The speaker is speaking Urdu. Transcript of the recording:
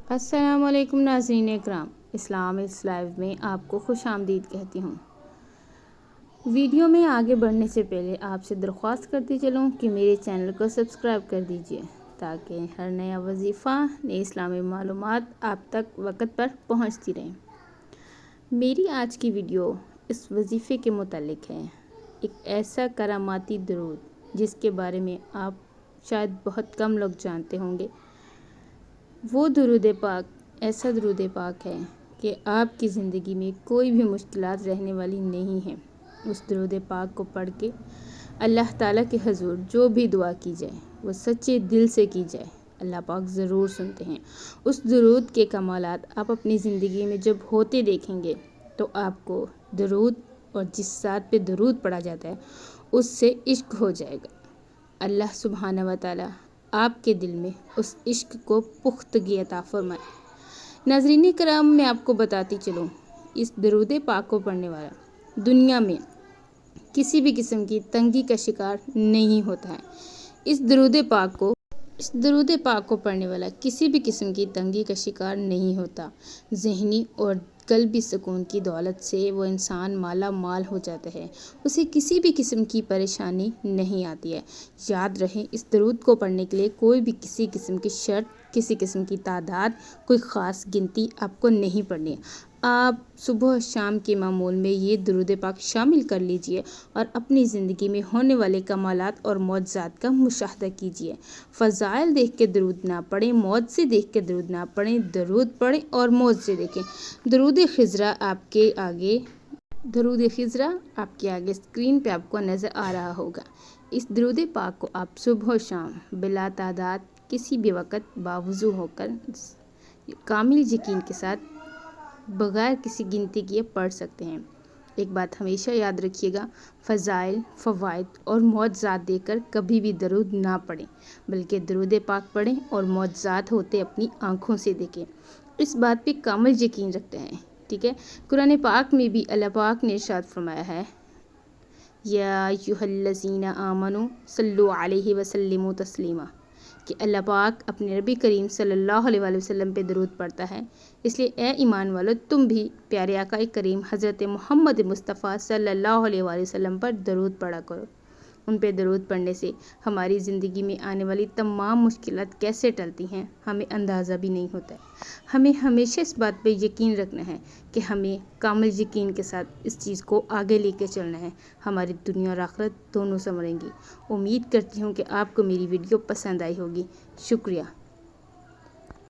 السلام علیکم ناظرین اکرام، اسلام از لائیو میں آپ کو خوش آمدید کہتی ہوں۔ ویڈیو میں آگے بڑھنے سے پہلے آپ سے درخواست کرتی چلوں کہ میرے چینل کو سبسکرائب کر دیجئے تاکہ ہر نیا وظیفہ، نئی اسلامی معلومات آپ تک وقت پر پہنچتی رہیں۔ میری آج کی ویڈیو اس وظیفے کے متعلق ہے، ایک ایسا کراماتی درود جس کے بارے میں آپ شاید بہت کم لوگ جانتے ہوں گے۔ وہ درود پاک ایسا درود پاک ہے کہ آپ کی زندگی میں کوئی بھی مشکلات رہنے والی نہیں ہیں۔ اس درود پاک کو پڑھ کے اللہ تعالیٰ کے حضور جو بھی دعا کی جائے وہ سچے دل سے کی جائے، اللہ پاک ضرور سنتے ہیں۔ اس درود کے کمالات آپ اپنی زندگی میں جب ہوتے دیکھیں گے تو آپ کو درود اور جس ذات پہ درود پڑھا جاتا ہے اس سے عشق ہو جائے گا۔ اللہ سبحانہ و تعالیٰ آپ کے دل میں اس عشق کو پختگی عطا فرمائے۔ ناظرین کرام، میں آپ کو بتاتی چلوں، اس درود پاک کو پڑھنے والا دنیا میں کسی بھی قسم کی تنگی کا شکار نہیں ہوتا ہے۔ اس درود پاک کو پڑھنے والا کسی بھی قسم کی تنگی کا شکار نہیں ہوتا۔ ذہنی اور قلبی سکون کی دولت سے وہ انسان مالا مال ہو جاتا ہے، اسے کسی بھی قسم کی پریشانی نہیں آتی ہے۔ یاد رہے، اس درود کو پڑھنے کے لیے کوئی بھی کسی قسم کی شرط، کسی قسم کی تعداد، کوئی خاص گنتی آپ کو نہیں پڑھنی ہے۔ آپ صبح و شام کے معمول میں یہ درود پاک شامل کر لیجئے اور اپنی زندگی میں ہونے والے کمالات اور معجزات کا مشاہدہ کیجئے۔ فضائل دیکھ کے درود نہ پڑھیں، معجزے دیکھ کے درود نہ پڑھیں، درود پڑھیں اور معجزے دیکھیں۔ درود خضرا آپ کے آگے اسکرین پہ آپ کو نظر آ رہا ہوگا۔ اس درود پاک کو آپ صبح و شام بلا تعداد کسی بھی وقت باوضو ہو کر کامل یقین کے ساتھ بغیر کسی گنتی کیے پڑھ سکتے ہیں۔ ایک بات ہمیشہ یاد رکھیے گا، فضائل، فوائد اور معجزات دیکھ کر کبھی بھی درود نہ پڑھیں، بلکہ درود پاک پڑھیں اور معجزات ہوتے اپنی آنکھوں سے دیکھیں۔ اس بات پہ کامل یقین رکھتے ہیں، ٹھیک ہے؟ قرآن پاک میں بھی اللہ پاک نے ارشاد فرمایا ہے، یا ایھا الذین آمنوا صلوا علیہ وسلموا تسلیما، کہ اللہ پاک اپنے نبی کریم صلی اللہ علیہ وآلہ وسلم پہ درود پڑھتا ہے۔ اس لیے اے ایمان والو، تم بھی پیارے آقا کریم حضرت محمد مصطفیٰ صلی اللہ علیہ وآلہ وسلم پر درود پڑھا کرو۔ ان پہ درود پڑھنے سے ہماری زندگی میں آنے والی تمام مشکلات کیسے ٹلتی ہیں ہمیں اندازہ بھی نہیں ہوتا ہے۔ ہمیں ہمیشہ اس بات پہ یقین رکھنا ہے کہ ہمیں کامل یقین کے ساتھ اس چیز کو آگے لے کے چلنا ہے، ہماری دنیا اور آخرت دونوں سنوریں گی۔ امید کرتی ہوں کہ آپ کو میری ویڈیو پسند آئی ہوگی۔ شکریہ۔